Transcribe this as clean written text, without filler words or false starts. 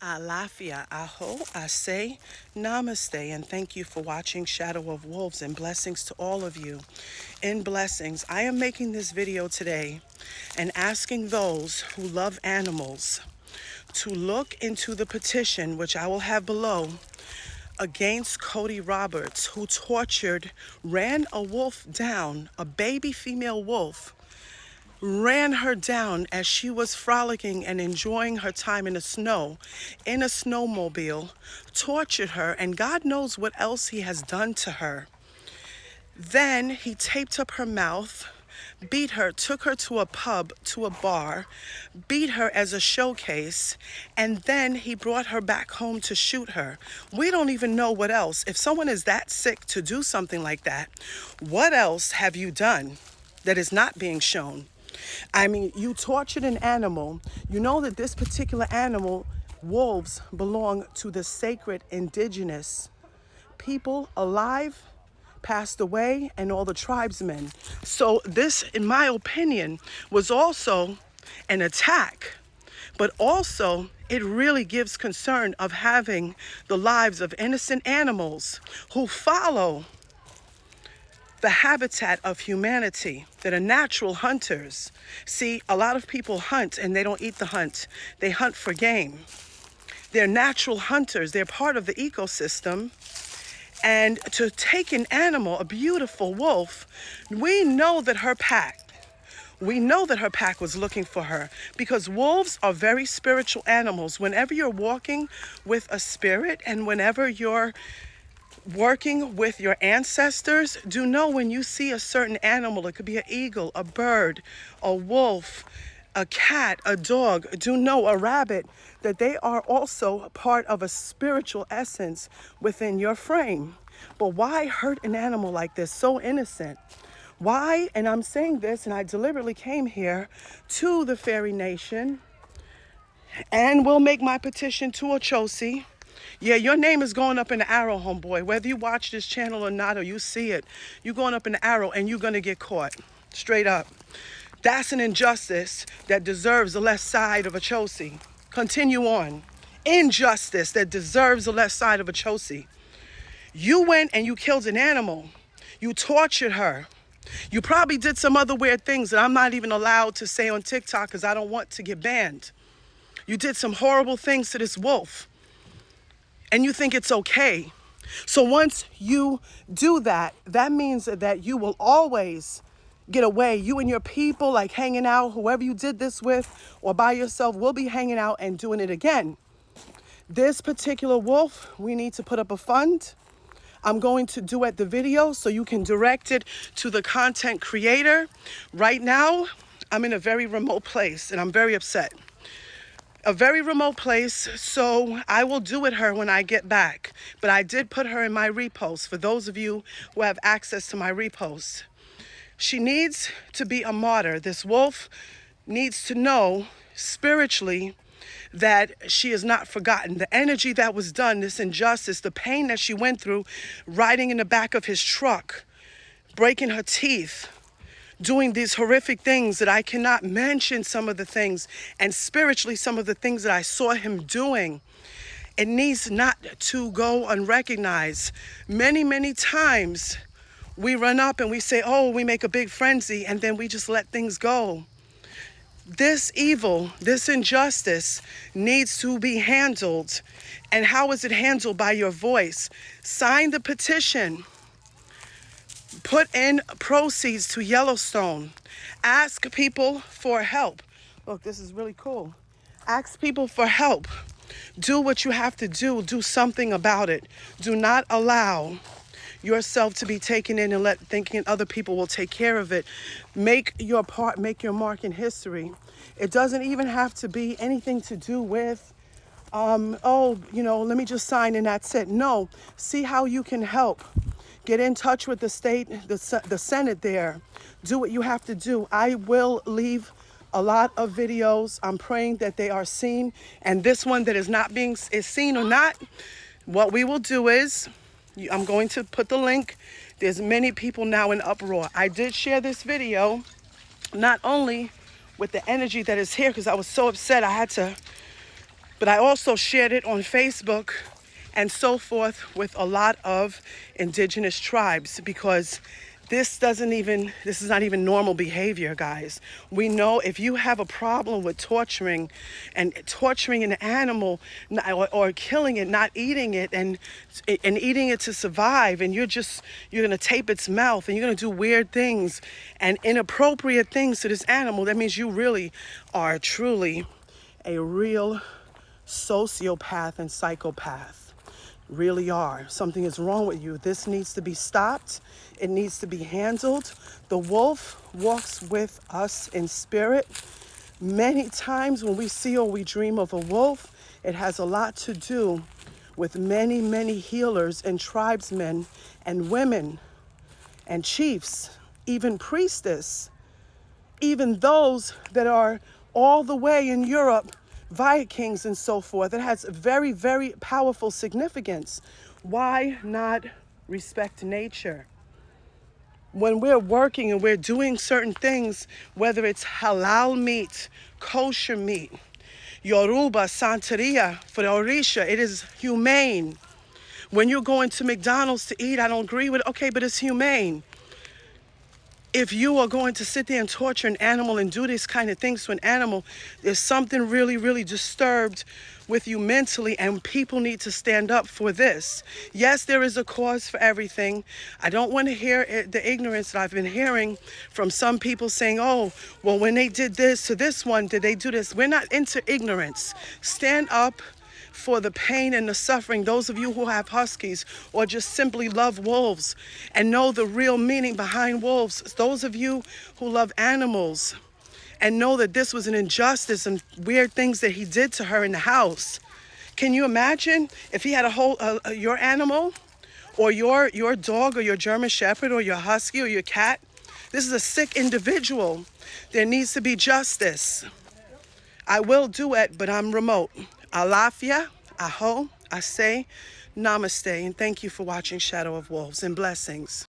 Alafia, aho, ase, namaste, and thank you for watching Shadow of Wolves, and blessings to all of you. In blessings, I am making this video today and asking those who love animals to look into the petition, which I will have below, against Cody Roberts, who ran a wolf down, a baby female wolf, ran her down as she was frolicking and enjoying her time in the snow, in a snowmobile, tortured her, and God knows what else he has done to her. Then he taped up her mouth, beat her, took her to a pub, to a bar, beat her as a showcase, and then he brought her back home to shoot her. We don't even know what else. If someone is that sick to do something like that, what else have you done that is not being shown? I mean, you tortured an animal. You know that this particular animal, wolves, belong to the sacred indigenous people alive, passed away, and all the tribesmen. So this, in my opinion, was also an attack, but also it really gives concern of having the lives of innocent animals who follow the habitat of humanity, that are natural hunters. See, a lot of people hunt and they don't eat the hunt. They hunt for game. They're natural hunters. They're part of the ecosystem. And to take an animal, a beautiful wolf, we know that her pack was looking for her, because wolves are very spiritual animals. Whenever you're walking with a spirit and whenever you're working with your ancestors, do know when you see a certain animal, it could be an eagle, a bird, a wolf, a cat, a dog, do know, a rabbit, that they are also part of a spiritual essence within your frame. But why hurt an animal like this, so innocent? Why? And I'm saying this, and I deliberately came here to the Fairy Nation and will make my petition to Ochosi. Yeah, your name is going up in the arrow, homeboy. Whether you watch this channel or not, or you see it, you're going up in the arrow and you're going to get caught. Straight up. That's an injustice that deserves the left side of Ochosi. Continue on. Injustice that deserves the left side of Ochosi. You went and you killed an animal. You tortured her. You probably did some other weird things that I'm not even allowed to say on TikTok because I don't want to get banned. You did some horrible things to this wolf. And you think it's okay. So once you do that, that means that you will always get away. You and your people, like hanging out, whoever you did this with or by yourself, will be hanging out and doing it again. This particular wolf, we need to put up a fund. I'm going to duet the video so you can direct it to the content creator. Right now, I'm in a very remote place and I'm very upset. A very remote place, so I will do it her when I get back. But I did put her in my repost for those of you who have access to my repost. She needs to be a martyr. This wolf needs to know spiritually that she is not forgotten. The energy that was done, this injustice, the pain that she went through, riding in the back of his truck, breaking her teeth, doing these horrific things that I cannot mention some of the things, and spiritually some of the things that I saw him doing. It needs not to go unrecognized. Many, many times we run up and we say, oh, we make a big frenzy, and then we just let things go. This evil, this injustice needs to be handled. And how is it handled? By your voice. Sign the petition. Put in proceeds to Yellowstone. Ask people for help. Look, this is really cool. Ask people for help. Do what you have to do. Do something about it. Do not allow yourself to be taken in and thinking other people will take care of it. Make your part, make your mark in history. It doesn't even have to be anything to do with let me just sign and that's it. No, see how you can help. Get in touch with the state, the Senate there. Do what you have to do. I will leave a lot of videos. I'm praying that they are seen. And this one that is seen or not, what we will do is, I'm going to put the link. There's many people now in uproar. I did share this video, not only with the energy that is here, because I was so upset I had to But I also shared it on Facebook and so forth with a lot of indigenous tribes, because this is not even normal behavior, guys. We know if you have a problem with torturing an animal, or killing it, not eating it, and eating it to survive, and you're going to tape its mouth, and you're going to do weird things and inappropriate things to this animal, that means you really are truly a real sociopath and psychopath. Really are. Something is wrong with you. This needs to be stopped. It needs to be handled. The wolf walks with us in spirit. Many times when we see or we dream of a wolf, it has a lot to do with many, many healers and tribesmen and women and chiefs, even priestess, even those that are all the way in Europe, Vikings and so forth. It has very, very powerful significance. Why not respect nature? When we're working and we're doing certain things, whether it's halal meat, kosher meat, Yoruba, Santeria, for the Orisha, it is humane. When you're going to McDonald's to eat, I don't agree with it, okay, but it's humane. If you are going to sit there and torture an animal and do these kind of things to an animal, there's something really, really disturbed with you mentally, and people need to stand up for this. Yes, there is a cause for everything. I don't want to hear the ignorance that I've been hearing from some people saying, oh, well, when they did this to this one, did they do this? We're not into ignorance. Stand up for the pain and the suffering. Those of you who have huskies or just simply love wolves and know the real meaning behind wolves. Those of you who love animals and know that this was an injustice and weird things that he did to her in the house. Can you imagine if he had a whole, your animal or your dog or your German Shepherd or your husky or your cat? This is a sick individual. There needs to be justice. I will do it, but I'm remote. Alafia, aho, I say, namaste, and thank you for watching Shadow of Wolves, and blessings.